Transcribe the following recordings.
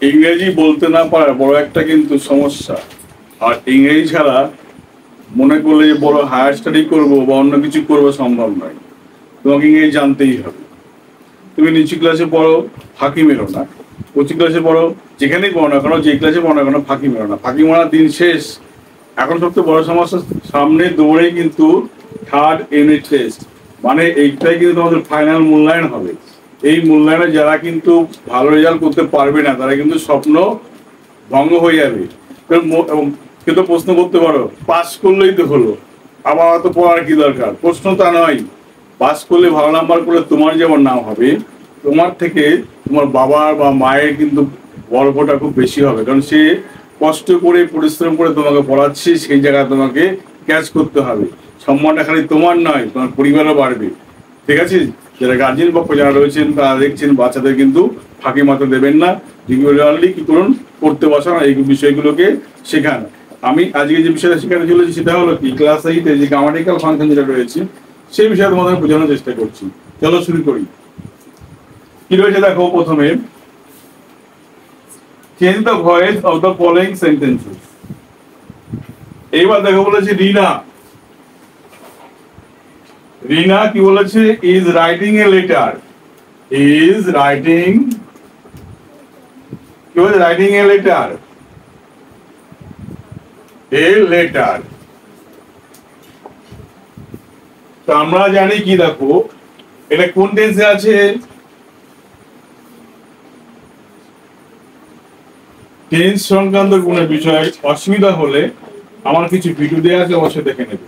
ইংরেজি বলতে না পারার বড় একটা কিন্তু সমস্যা। আর ইংরেজি ছাড়া মনে করলে যে বড় হায়ার স্টাডি করবো বা অন্য কিছু করবো সম্ভব নয়। তোমাকে ইংরেজি জানতেই হবে। তুমি নিচু ক্লাসে পড়ো, ফাঁকি মেরো না। উঁচু ক্লাসে পড়ো, যেখানেই পড়ো না কেন, যে ক্লাসে পড়ো না কেন, ফাঁকি মেরো না। ফাঁকি মারার দিন শেষ। এখন সবচেয়ে বড় সমস্যা, সামনে দৌড়েই কিন্তু থার্ড ইউনিট টেস্ট, মানে এইটাই কিন্তু তোমাদের ফাইনাল মূল্যায়ন হবে। এই মূল্যায়নে যারা কিন্তু ভালো রেজাল্ট করতে পারবে না, তারা কিন্তু স্বপ্ন ভঙ্গ হয়ে যাবে। কিন্তু প্রশ্ন করতে পারো, পাস করলেই তো হলো, আবার অত পড়ার কি দরকার? প্রশ্ন তা নয়। পাস করলে ভালো নাম্বার করলে তোমার যেমন নাম হবে, তোমার থেকে তোমার বাবার বা মায়ের কিন্তু গর্বটা খুব বেশি হবে। কারণ সে কষ্ট করে পরিশ্রম করে তোমাকে পড়াচ্ছে, সেই জায়গায় তোমাকে ক্যাচ করতে হবে। সম্মানটা খালি তোমার নয়, তোমার পরিবারও বাড়বে। ঠিক আছে? যারা গার্জিয়ান পক্ষ যারা রয়েছেন তারা দেখছেন, বাচ্চাদের কিন্তু ফাঁকি মাথা দেবেন না। রেগুলারলি কি করুন, পড়তে বসান, এই বিষয়গুলোকে শেখান। আমি আজকে যে বিষয়টা শেখাতে চলেছি সেটা হলো কি, ক্লাস 8-এ যে গ্রামাটিক্যাল ফাংশন যেটা রয়েছে সেই বিষয়ে তোমাদের বোঝানোর চেষ্টা করছি। চলো শুরু করি। কি রয়েছে দেখো, প্রথমে change the voice of the following sentences. এইবার দেখো বলেছে রিনা। রিনা কি বলেছে? Is writing a letter. Is writing, কি বলেছে? Writing a letter. A letter. তো আমরা জানি কি, দেখো এটা কোন টেন্সে আছে? টেন্স সংক্রান্ত কোনো বিষয় অসুবিধা হলে আমার কিছু ভিডিও দেওয়া আছে, অবশ্যই দেখে নেবে।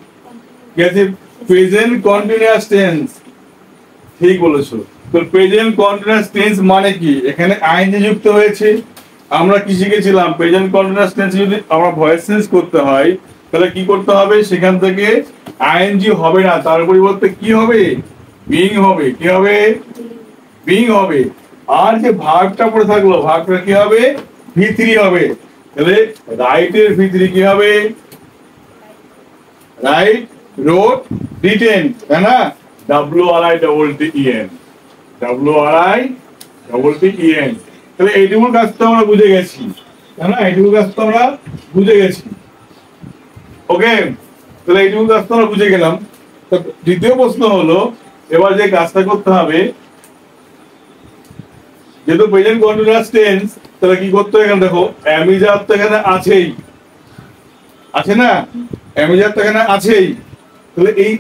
ঠিক আছে? প্রেজেন্ট কন্টিনিউয়াস টেন্স, ঠিক বলেছো। তো প্রেজেন্ট কন্টিনিউয়াস টেন্স মানে কি? এখানে আইএনজি যুক্ত হয়েছে। আমরা কি শিখেছিলাম? প্রেজেন্ট কন্টিনিউয়াস টেন্স যদি আমরা ভয়েস চেঞ্জ করতে হয় তাহলে কি করতে হবে? সেখান থেকে আইএনজি হবে না, তার পরিবর্তে কি হবে? বিং হবে। কি হবে? বিং হবে। আর যে ভার্বটা পড়ে থাকলো, ভার্বটা কি হবে? ভি3 হবে। তাহলে রাইটের ভি3 কি হবে? রাইট, রোট, রিটেন, তাই না? WRITTEN, WRITTEN। তাহলে এইটুকুর কাজ তো আমরা বুঝে গেছি, তাই না? এইটুকুর কাজ তো আমরা বুঝে গেছি। ওকে, তাহলে এইটুকুর কাজ তো আমরা বুঝে গেলাম। তো দ্বিতীয় প্রশ্ন হলো, এবার যে কাজটা করতে হবে, যেহেতু প্রেজেন্ট কন্টিনিউয়াস টেন্স, তাহলে কি করতে হবে? এখানে দেখো অ্যামিজার তো এখানে আছেই, আছে না? অ্যামিজার তো এখানে আছেই। তাহলে এই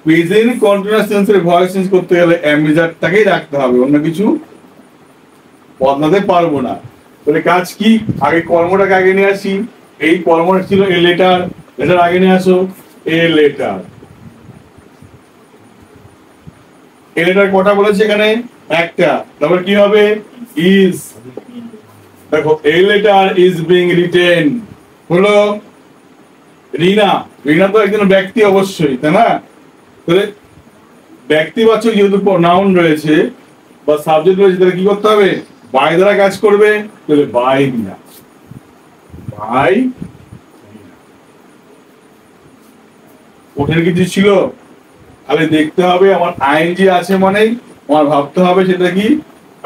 প্রেজেন্ট কন্টিনিউয়াস টেন্সের ভয়েস চেঞ্জ করতে গেলে অ্যামিজারটাকেই রাখতে হবে, অন্য কিছু বদলাতে পারবো না। তাহলে কাজ কি? আগে কর্মটাকে আগে নিয়ে আসি। এই কর্মটা ছিল এ লেটার, লেটার আগে নিয়ে আসো। এ লেটার, এ লেটার কটা বলেছে এখানে? একটা। তারপর কি হবে? ইজ। দেখো a letter is being written হলো। রিনা, রিনা তো একজন ব্যক্তি অবশ্যই, তাই না? তাহলে ব্যক্তিবাচক যেহেতু নাউন রয়েছে বা সাবজেক্ট রয়েছে, তাহলে কি করতে হবে? বাই দ্বারা কাজ করবে। তাহলে বাই রিনা, বাই। ওঠের কিছু ছিল? তাহলে দেখতে হবে আমার আইএনজি আছে, মানে আমার ভাবতে হবে সেটা কি,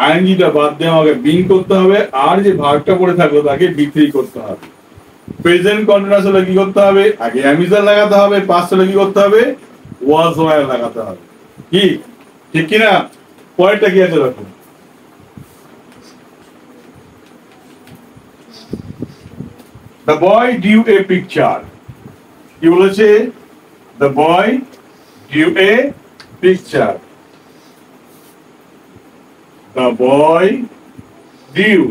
আইএনজিটা বাদ দিয়ে আমাকে বিং করতে হবে, আর যে ভার্বটা পড়ে থাকলো তাকে বি3 করতে হবে। প্রেজেন্ট কন্টিনিউয়াস হলে কি করতে হবে? আগে অ্যামিজার লাগাতে হবে। পাস্ট হলে কি করতে হবে? ওয়াজ ওয়্যার লাগাতে হবে। কি ঠিক কি না? পরেরটা কি আছে দেখো, the boy drew a picture. কি বলেছে? The boy drew a picture. The boy drew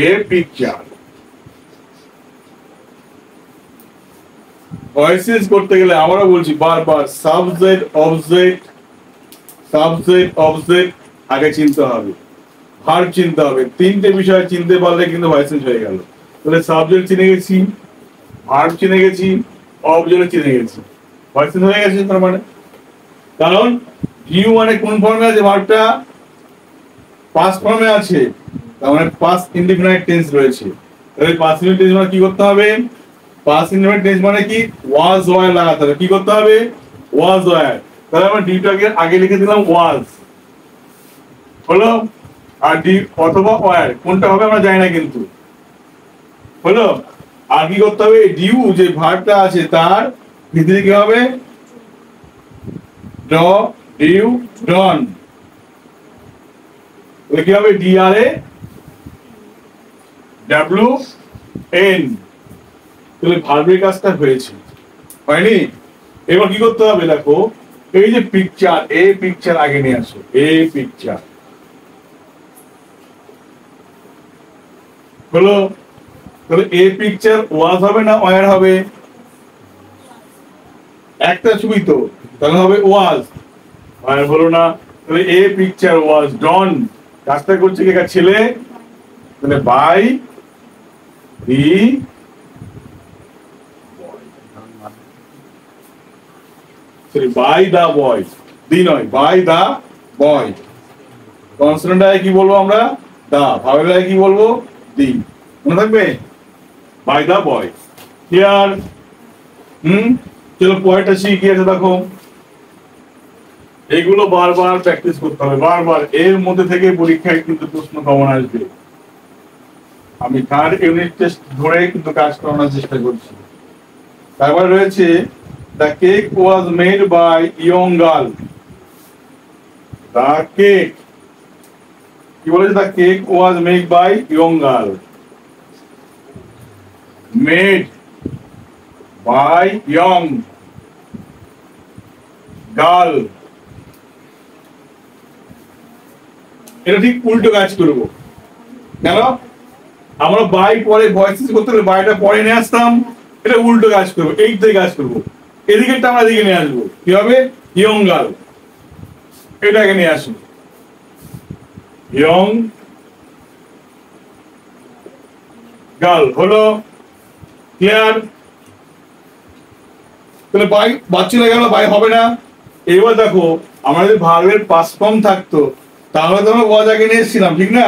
a picture. Voice change করতে গেলে আমরা বলছি বারবার সাবজেক্ট অবজেক্ট, সাবজেক্ট অবজেক্ট আগে চিনতে হবে, ভার্ব চিনতে হবে। তিনটে বিষয় চিনতে পারলে কিন্তু ভয়েস চেঞ্জ হয়ে গেল। তাহলে সাবজেক্ট চিনে গেছি, ভার্ব চিনে গেছি, অবজেক্ট চিনে গেছি, ভয়েস চেঞ্জ হয়ে গেছে। তার মানে, কারণ ডিউ মানে কোন ফর্মে আছে? ভার্বটা পাস্ট ফর্মে আছে, তার মানে পাস্ট ইনডিফিনাইট টেন্স রয়েছে। তাহলে পাস্ট ইনডিফিনাইট টেন্স মানে কি করতে হবে? পাস্ট ইনডিফিনাইট টেন্স মানে কি? ওয়াজ ওয়্যার লাগাতে হবে। কি করতে হবে? ওয়াজ ওয়্যার। তাহলে আমরা ডিউটাকে আগে লিখে দিলাম ওয়াজ। হলো। আর ডি অথবা ওয়ার কোনটা হবে আমরা জানি না, কিন্তু হলো। আর কি করতে হবে, ডিউ যে ভার্বটা আছে তার ভিতরে কি হবে, ড ডিউ ডন, কি হবে ডিআরএ ডাব্লিউ এন, তাহলে ভার্বের কাজটা হয়েছে, হয়নি? এবার কি করতে হবে, দেখো এই যে পিকচার, এই পিকচার আগে নিয়ে আসো, এই পিকচার হলো। তাহলে এই পিকচার ওয়াজ হবে না ওয়ার হবে, একটা ছবি তো, তাহলে হবে ওয়াজ, ওয়ার হলো না। তাহলে এ পিকচার ওয়াজ ডন, কাজটা করছে কি একটা ছেলে, তাহলে বাই দি বাই দা বয়, দি নয়, বাই দা বয়। কনসোনেন্ট আগে কি বলবো আমরা, দা, ভাওয়েল আগে কি বলবো, দি, মনে থাকবে, বাই দা বয়। ক্লিয়ার? চলো পয়েন্টটা শিখে আছে, দেখো এইগুলো বারবার প্র্যাকটিস করতে হবে, বারবার। এর মধ্যে থেকে পরীক্ষায় কিন্তু প্রশ্ন কমন আসবে। আমি থার্ড ইউনিট টেস্ট ধরে কিন্তু কাজ করানোর চেষ্টা করছি। তারপরে রয়েছে the cake was made by young girl. The cake কি বলেছে, the cake was made by young girl, made by young girl. এটা ঠিক উল্টো কাজ করবো, কেন? আমরা বাই পরে ভয়েস করতে হলে বাইটা পরে নিয়ে আসতাম, এটা উল্টো কাজ করবো, এই থেকে কাজ করবো, এদিকেরটা আমরা এদিকে নিয়ে আসবো, কি হবে, ইয়ং গার্ল, এটাকে নিয়ে আসবো, ইয়ং গার্ল হলো। ক্লিয়ার? তাহলে বাই বাচ্চা গেল, বাই হবে না। এবার দেখো আমরা যদি ভার্বের পাস্ট ফর্ম থাকতো তাহলে তো আমরা ওয়াজ আগে নিয়ে এসেছিলাম, ঠিক না?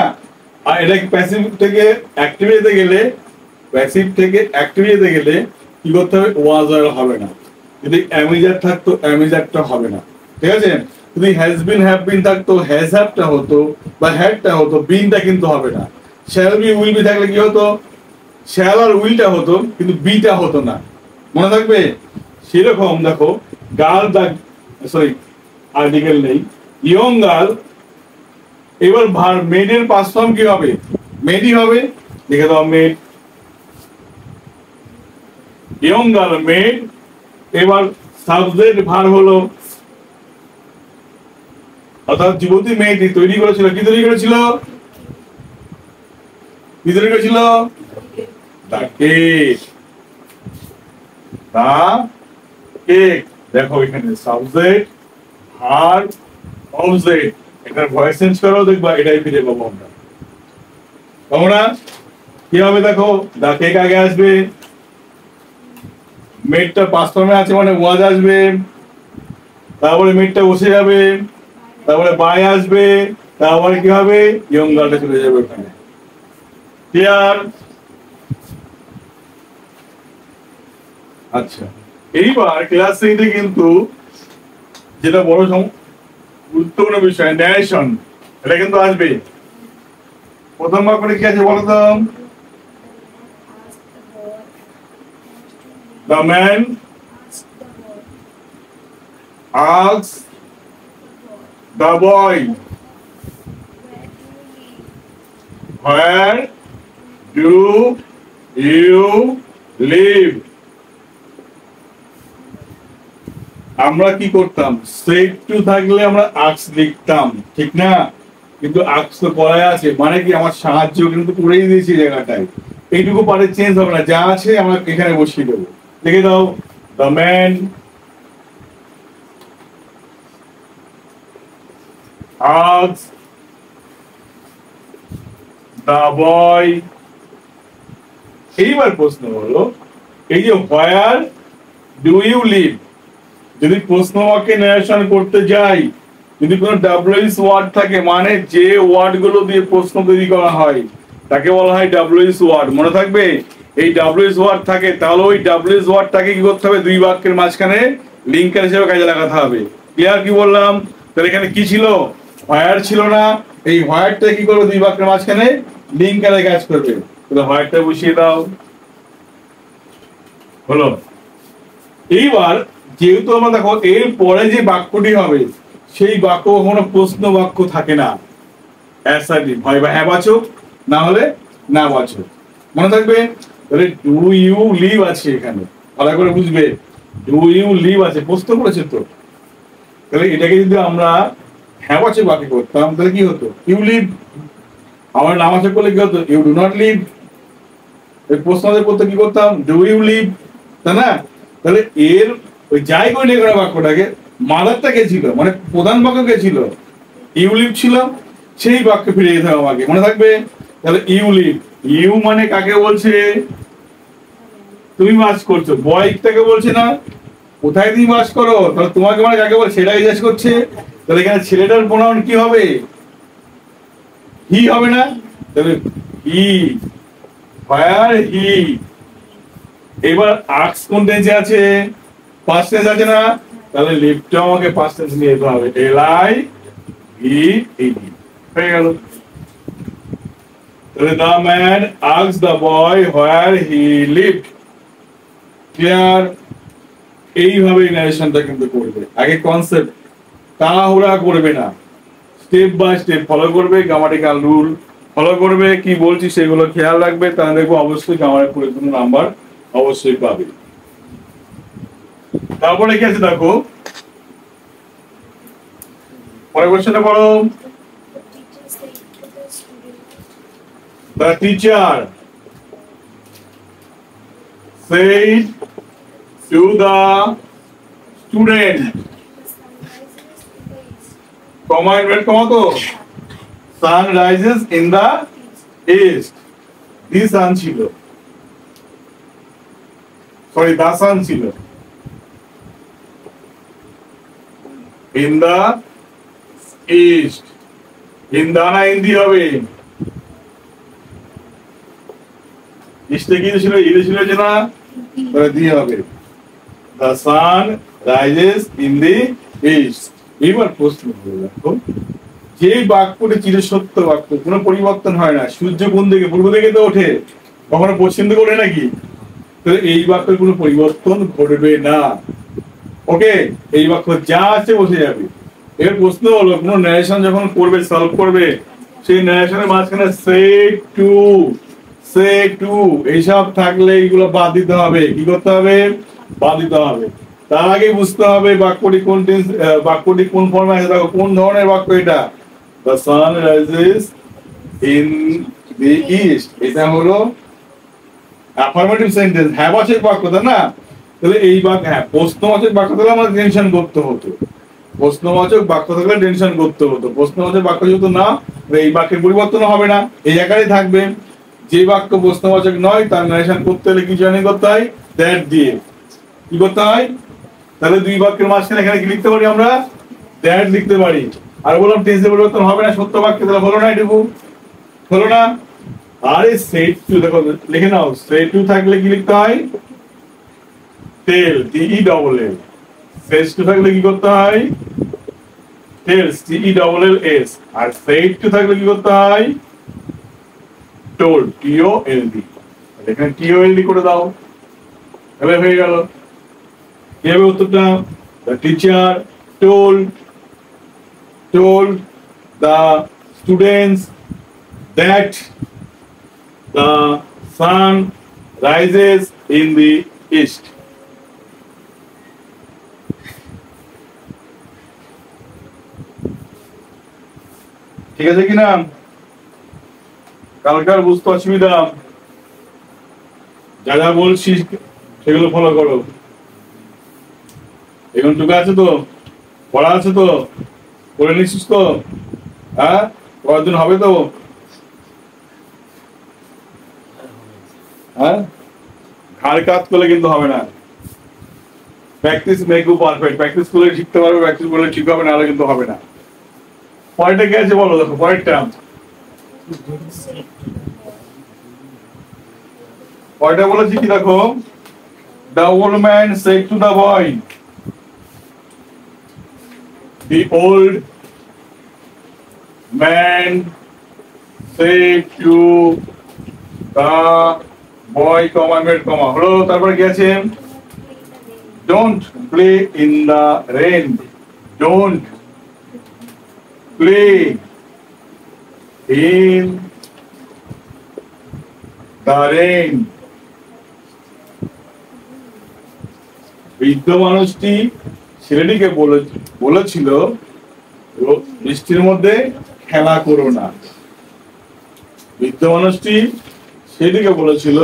আর এটা প্যাসিভ থেকে অ্যাক্টিভ যেতে গেলে, প্যাসিভ থেকে অ্যাক্টিভ যেতে গেলে কি করতে হবে, ওয়াজ আর হবে না। যদি অ্যামিজার থাকতো অ্যামিজারটা হবে না, ঠিক আছে? যদি হ্যাজ বিন হ্যাভ বিন থাকতো হ্যাজ হ্যাভটা হতো বা হ্যাডটা হতো, বিনটা কিন্তু হবে না। শ্যাল বি উইল বি থাকলে কি হতো, শ্যাল আর উইলটা হতো কিন্তু বিটা হতো না, মনে থাকবে? সেরকম দেখো গার্ল, সরি আর্টিকেল নেই, ইয়ং গার্ল। এবার মেডের পাস্ট ফর্ম কি হবে, মেডই হবে, লিখে দাও মেড, ইয়ং গার্ল মেড। এবার সাবজেক্ট ভার হলো, অর্থাৎ যুবতী মেয়েটি তৈরি করেছিল, কি তৈরি করেছিল, কি তৈরি করেছিল, দা কেক, দা কেক। দেখো এখানে সাবজেক্ট ভার্ব অবজেক্ট, এটা ভয়েস চেঞ্জ করো, দেখবা এটাই ফিরে পাবো আমরা, পাবো না? কি হবে দেখো, দা কেক আগে আসবে, মেডটা পাস্ট ফর্মে আছে মানে ওয়াজ আসবে, তারপরে মেডটা বসে যাবে, তারপরে বাই আসবে, তারপরে কি হবে, ইয়ং গার্লটা চলে যাবে ওখানে। ক্লিয়ার? আচ্ছা, এইবার ক্লাস 3 কিন্তু যেটা বড় গুরুত্বপূর্ণ বিষয়, ন্যারেশন, এটা কিন্তু আসবে। প্রথম বাক্যে কি আছে বলো তো, the man asks the boy, where do you live? আমরা কি করতাম, সেট টু থাকলে আমরা আক্স লিখতাম, ঠিক না? কিন্তু আক্স তো করাই আছে, মানে কি আমার সাহায্য কিন্তু করেই দিয়েছি জায়গাটায়, এইটুকু পারে চেঞ্জ হবে না, যা আছে আমরা এখানে বসিয়ে দেবো। লিখে দাও, the man asks the boy। এইবার প্রশ্ন হলো, এই যে where do you live, যদি প্রশ্ন বাক্যে ন্যারেশন করতে যাই, যদি কোনো ডাব্লিউএস ওয়ার্ড থাকে, মানে যে ওয়ার্ড গুলো দিয়ে প্রশ্ন তৈরি করা হয় তাকে বলা হয় ডাব্লিউএস ওয়ার্ড, মনে থাকবে? এই ডাব্লিউএস ওয়ার্ড থাকে, তাহলে ওই ডাব্লিউএস ওয়ার্ডটাকে কি করতে হবে, দুই বাক্যের মাঝখানে লিঙ্কার হিসেবে কাজে লাগাতে হবে। ক্লিয়ার? কি বললাম? তাহলে এখানে কি ছিল, হোয়ার ছিল না, এই হোয়াইটটা কি করবে, দুই বাক্যের মাঝখানে লিঙ্ক আরে কাজ করবে। তাহলে হোয়াইটটা বসিয়ে দাও, হলো। এইবার যেহেতু আমরা দেখো এর পরে যে বাক্যটি হবে সেই বাক্য কখনো প্রশ্ন বাক্য থাকে না, অ্যাসার্টিভ হয় বা হ্যাঁ বাচক, না হলে না বাচক। মনে থাকবে। তাহলে ডু ইউ লিভ আছে এখানে, ভালো করে বুঝবে। ডু ইউ লিভ আছে, প্রশ্ন করেছে তো। তাহলে এটাকে যদি আমরা হ্যাঁ বাচক বাক্য করতাম তাহলে কি হতো, ইউ লিভ। আমার না বাচক করলে কি হতো, ইউ ডু নট লিভ। এই প্রশ্ন করতে কি করতাম, ডু ইউ লিভ, তাই না? তাহলে এর ওই যাই করে করা বাক্যটাকে মাদারটা কে ছিল, মানে প্রধান বাক্য কে ছিল, ইউ লিভ ছিল। সেই বাক্যে ফিরে যেতে হবে আমাকে, মনে থাকবে। তাহলে ইউ লিভ, ইউ মানে কাকে বলছে, তুমি বাস করছো, বয়টাকে বলছে না, কোথায় তুমি বাস করো, তাহলে তোমাকে মানে কাকে বলে সেটা জিজ্ঞেস করছে। তাহলে এখানে ছেলেটার প্রোনাউন কি হবে, হি হবে না? তাহলে হি, হোয়ার হি। এবার আক্স কোন টেন্সে আছে, পাস্ট টেন্স আছে না, তাহলে লিভটা আমাকে পাস্ট টেন্স নিয়ে যেতে হবে, L I V E D, হয়ে গেল। তাহলে the man asked the boy where he lived. Clear? এইভাবে ন্যারেশনটা কিন্তু করবে। আগে কনসেপ্ট, তাড়াহুড়া করবে না, স্টেপ বাই স্টেপ ফলো করবে, গ্রামাটিক্যাল রুল ফলো করবে, কি বলছি সেগুলো খেয়াল রাখবে, তাহলে দেখবো অবশ্যই গ্রামারের পরিপূর্ণ নাম্বার অবশ্যই পাবে। তারপরে কি আছে দেখো, পরের কোশ্চেনটা পড়ো। The teacher said to the student, comma inverted comma to, sun rises in the east. The sun ছিল, sorry the sun ছিল, in the east, in the না in the হবে, ইস্টে কি ছিল, ইলে ছিল যে না, তাহলে দিয়ে হবে the sun rises in the east। এবার প্রশ্ন হলো দেখো, যে বাক্যটি চিরসত্য বাক্য, কোনো পরিবর্তন হয় না, সূর্য কোন দিকে, পূর্ব দিকে তো ওঠে, কখনো পশ্চিম দিকে ওঠে নাকি, তাহলে এই বাক্যের কোনো পরিবর্তন ঘটবে না। ওকে, এই বাক্য যা আছে বসে যাবে। এর প্রশ্ন হলো, কোনো ন্যারেশন যখন করবে, সলভ করবে, সেই ন্যারেশনের মাঝখানে সে টু, সে টু এইসব থাকলে এইগুলো বাদ দিতে হবে। কি করতে হবে, বাদ দিতে হবে। তার আগে বুঝতে হবে বাক্যটি কোন টেন্স, বাক্যটি কোন ফর্মে আছে, দেখো কোন ধরনের বাক্য এটা, the sun rises in the east, এটা হলো অ্যাফার্মেটিভ সেন্টেন্স, হ্যাঁ বাচক বাক্য, তাই না? তাহলে এই বাক্য, হ্যাঁ প্রশ্নবাচক বাক্য থাকলে আমাদের টেনশন করতে হতো, প্রশ্নবাচক বাক্য থাকলে টেনশন করতে হতো। প্রশ্নবাচক বাক্য যেহেতু না, এই বাক্যের পরিবর্তন হবে না, এই জায়গায় থাকবে। যে বাক্য প্রশ্নবাচক নয় তার ন্যারেশন করতে হলে কি জয়েন করতে হয়, দ্যাট দিয়ে কি করতে হয়। তাহলে দুই বাক্যের মাঝখানে এখানে কি লিখতে পারি আমরা, দ্যাট লিখতে পারি। আর বললাম টেন্সের পরিবর্তন হবে না, সত্য বাক্যে, তাহলে হলো না, এটুকু হলো না। আরে সেট টু দেখো লিখে নাও, সেট টু থাকলে কি লিখতে হয়, tell, T E double L. Set two থাকলে কি করতে হয়, tells, T E double L S. আর সেট টু থাকলে কি করতে হয়, টোল্ড, টি ও এল ডি। এখানে টি ও এল ডি করে দাও, তাহলে হয়ে গেল। কি হবে উত্তরটা, the teacher told the students that the sun rises in the east. ঠিক আছে কিনা, কালকার বুঝতে অসুবিধা, যা যা বলছি সেগুলো ফলো করো। এখন টুকা আছে তো, পড়া আছে তো, পড়ে নিচ্ছিস তো, হ্যাঁ পড়ার দিন হবে তো, হ্যাঁ ঘাড় কাজ করলে কিন্তু হবে না। Practice make you perfect, practice করলে শিখতে পারবে, প্র্যাকটিস করলে ঠিক হবে, না হলে কিন্তু হবে না। পরেরটা কি আছে বলো, দেখো পরেরটা, পরেরটা বলেছি কি দেখো, the old man said to the boy, the old man said to the boy, comma, made, comma. হলো, তারপরে কি আছে? Don't play in the rain. Don't play in the rain. বৃদ্ধ মানুষটি ছেলেটিকে বলেছিল বৃষ্টির মধ্যে খেলা করো না। বৃদ্ধ মানুষটি সেদিকে বলেছিল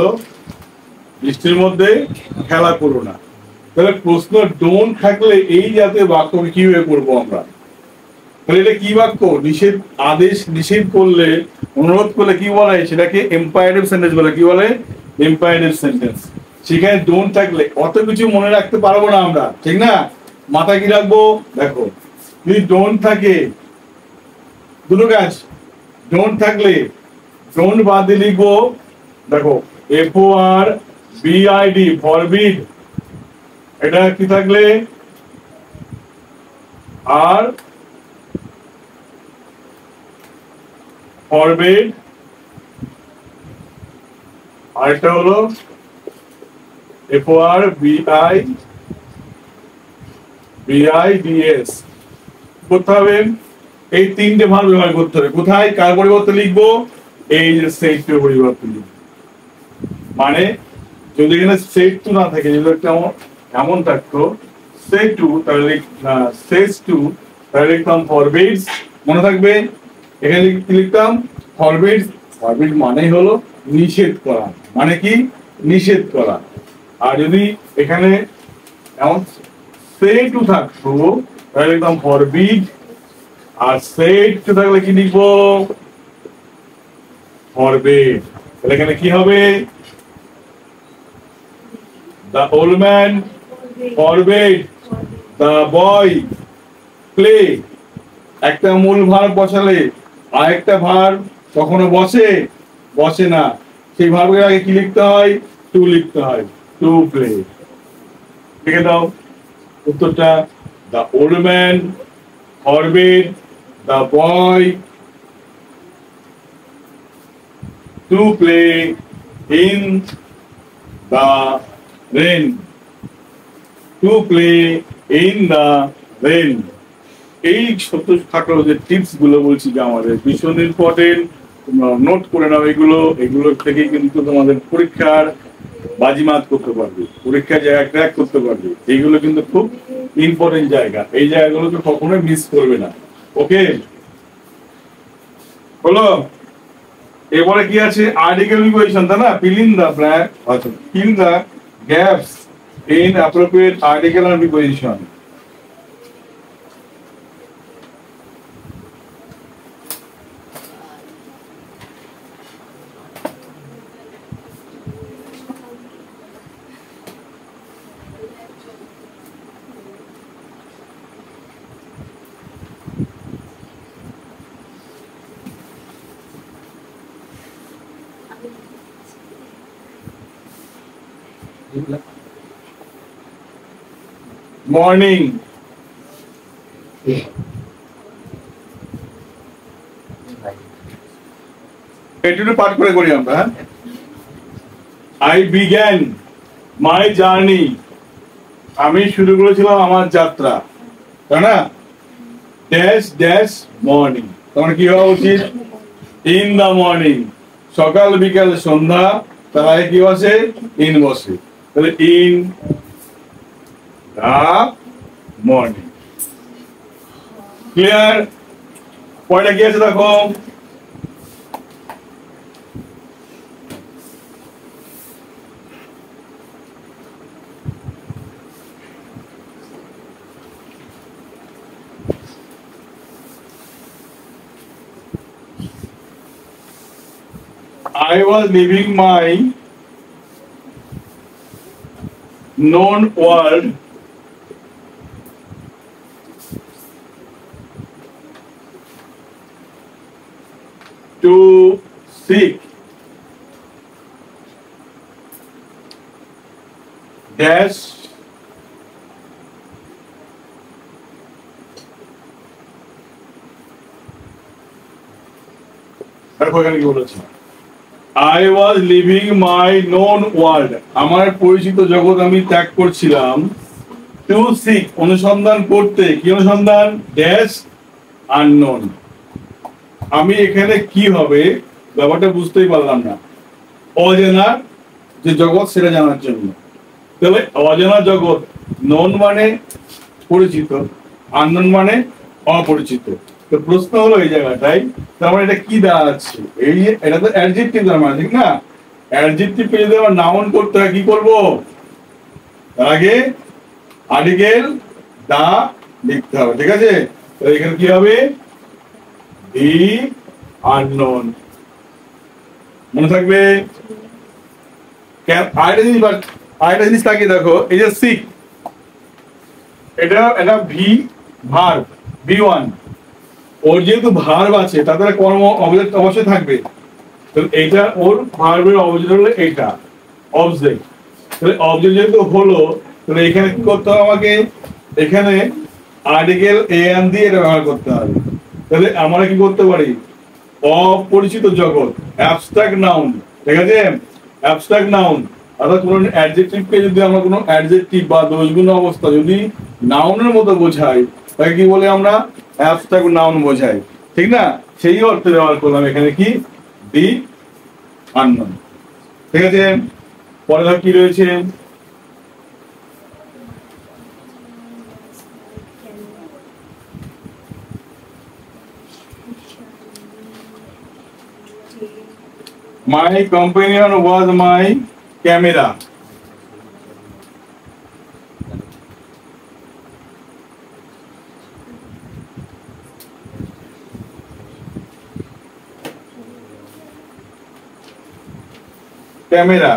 বৃষ্টির মধ্যে খেলা করো না। তাহলে প্রশ্ন ডোন্ট থাকলে এই জাতীয় বাক্যকে কিভাবে করবো আমরা? তাহলে এটা কি বাক্য? নিষেধ, আদেশ নিষেধ করলে, অনুরোধ করলে কি বলা হয় সেটাকে এম্পায়ারেটিভ সেন্টেন্স বলে। কি বলে? এম্পায়ারেটিভ সেন্টেন্স। সেখানে ডোন্ট থাকলে অত কিছু মনে রাখতে পারবো না আমরা, ঠিক না? মাথায় কি রাখবো? দেখো, যদি ডোন্ট থাকে, দুটো কাজ। ডোন্ট থাকলে ডোন্ট বাদ দিয়ে লিখবো, দেখো FORBID, ফরবিড। এটা কি থাকলে আর ফরবিড, আর এটা হলো FORBIDS। করতে হবে এই তিনটে ভার্ব ব্যবহার করতে হবে। কোথায় কার পরিবর্তে লিখবো? এই যে সেট টু পরিবর্তে লিখবো। মানে যদি এখানে সেট টু না থাকে, যদি একটা এমন থাকতো সেট টু, তাহলে সেস টু, তাহলে লিখতাম ফরবিডস। মনে থাকবে এখানে কি লিখতাম? ফরবিডস। ফরবিড মানে হলো নিষেধ করা। মানে কি? নিষেধ করা। আর যদি এখানে এমন সে টু থাকতো তাহলে লিখতাম ফরবিড। আর সেট টু থাকলে কি লিখবো? ফরবিড। তাহলে এখানে কি হবে? The old man forbade the boy play। একটা মূল ভার্ব বসালে আরেকটা ভার্ব কখনো বসে না। সেই ভার্বের আগে কি লিখতে হয়? টু লিখতে হয়। To play. লিখে দাও উত্তরটা। The old man forbade the boy to play in the rain। To play in the rain। এই ছোট খাটো যে টিপস গুলো বলছি যে আমাদের ভীষণ ইম্পর্টেন্ট, তোমরা নোট করে নাও। এগুলো থেকে কিন্তু তোমাদের পরীক্ষার বাজিমাত করতে পারবে, পরীক্ষার জায়গা ক্র্যাক করতে পারবে। এইগুলো কিন্তু খুব ইম্পর্টেন্ট জায়গা। এই জায়গাগুলোকে কখনোই মিস করবে না। ওকে, হলো। এবারে কি আছে? আর্টিকেল প্রিপোজিশন, তাই না? ফিল ইন দা ব্ল্যাঙ্ক, আচ্ছা, fill the gaps in appropriate article and preposition। Morning, একটু পাঠ করে করি আমরা। I began my journey, আমি শুরু করেছিলাম আমার যাত্রা, তাই না? ড্যাশ ড্যাশ মর্নিং, তখন কি হওয়া উচিত? In the morning. সকাল বিকাল সন্ধ্যা, তার আগে কি বসে? ইন বসে। তাহলে ইন দা মর্নিং। ক্লিয়ার? পয়টা কি আছে দেখো। I was leaving my known world to seek dash দেখো এখানে কি বলেছে, I was leaving my known world, আমার পরিচিত জগৎ আমি ত্যাগ করছিলাম, to seek, অনুসন্ধান করতে, কি অনুসন্ধান, ড্যাশ unknown। আমি এখানে কি হবে ব্যাপারটা বুঝতেই পারলাম না, অজানা যে জগৎ সেটা জানার জন্য। তাহলে অজানা জগৎ, নন মানে পরিচিত, আননোন মানে অপরিচিত। তো প্রশ্ন হলো এই জায়গাটাই, তার মানে এটা কি দাঁড়াচ্ছে, এই যে এটা তো অ্যাডজেক্টিভ তার মানে, ঠিক না? অ্যাডজেক্টিভকে যদি আমরা নাউন করতে হয় কি করব, তার আগে আর্টিকেল দা লিখতে হবে, ঠিক আছে? তো এখানে কি হবে, দি আননোন, মনে থাকবে। আরেকটা জিনিস তাকিয়ে দেখো, এই যে সিক, এটা ভি ভার্ব, V1, ওর যেহেতু ভার্ব আছে তাতে কর্ম অবজেক্ট অবশ্যই থাকবে। তাহলে এইটা ওর ভার্বের অবজেক্ট হলো এইটা অবজেক্ট। তাহলে অবজেক্ট যেহেতু হলো, তাহলে এখানে কি করতে হবে আমাকে, এখানে আর্টিকেল এন দিয়ে এটা ব্যবহার করতে হবে। তাহলে আমরা কি করতে পারি, অপরিচিত জগৎ, অ্যাবস্ট্রাক্ট নাউন, ঠিক আছে? অ্যাবস্ট্রাক্ট নাউন অর্থাৎ কোনো অ্যাডজেক্টিভকে যদি আমরা কোনো অ্যাডজেক্টিভ বা দোষগুণ অবস্থা যদি নাউনের মতো বোঝাই, তাকে কি বলে আমরা, অ্যাবস্ট্রাক্ট নাউন বোঝাই, ঠিক না? সেই অর্থে ব্যবহার করলাম এখানে কি, দি আননোন, ঠিক আছে? পরে ধর কি রয়েছে, my companion was my camera, camera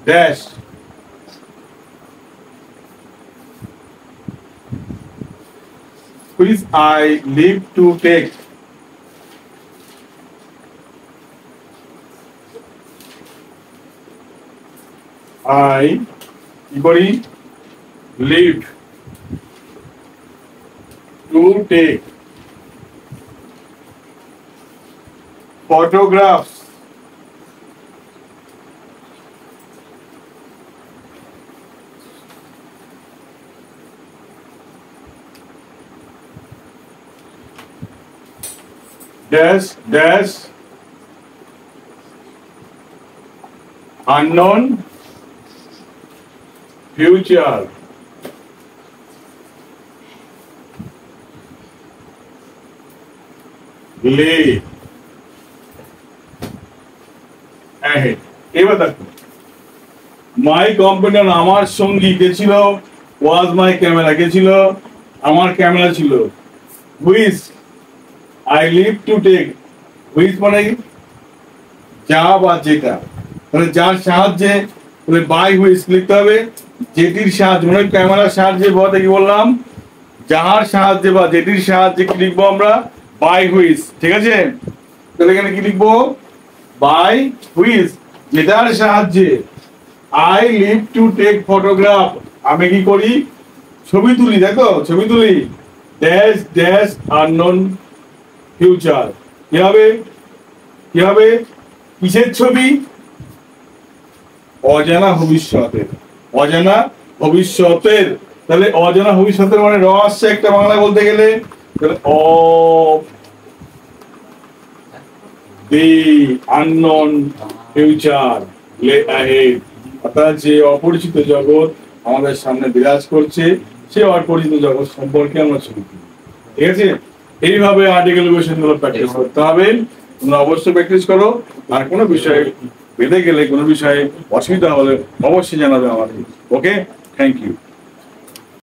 dash which I live to take, I কি করি, live to take photographs dash dash unknown future, lay ahead। এবার দেখো, মাই কম্পিউটার আমার সঙ্গী কে ছিল, ওয়াজ মাই ক্যামেরা কে ছিল, আমার ক্যামেরা ছিল, which I live to take, which মানে যা বা যেটা, তাহলে যার সাহায্যে, তাহলে বাই হুইচ লিখতে হবে, যেটির সাহায্যে, মানে ক্যামেরার সাহায্যে বলতে কি বললাম, যাহার সাহায্যে বা যেটির সাহায্যে কি লিখবো আমরা, বাই হুইচ, ঠিক আছে? তাহলে এখানে কি লিখবো, বাই হুইচ, যেটার সাহায্যে, I live to take photograph, আমি কি করি, ছবি তুলি, দেখো ছবি তুলি, ড্যাশ ড্যাশ আননোন ফিউচার, কি হবে, কি হবে, কিসের ছবি, অজানা ভবিষ্যতের, অজানা ভবিষ্যতের। তাহলে অজানা ভবিষ্যতের মানে র আসছে একটা বাংলায় বলতে গেলে, তাহলে অফ দি আননোন ফিউচার লে অ্যাহেড, অর্থাৎ যে অপরিচিত জগৎ আমাদের সামনে বিরাজ করছে, সে অপরিচিত জগৎ সম্পর্কে আমরা ছবি তুলি, ঠিক আছে? এইভাবে আর্টিকেল কোয়েশ্চেন গুলো প্র্যাকটিস করতে হবে, তোমরা অবশ্যই প্র্যাকটিস করো। আর কোনো বিষয়ে বেঁধে গেলে, কোনো বিষয়ে অসুবিধা হলে অবশ্যই জানাবে আমাকে। ওকে, থ্যাংক ইউ।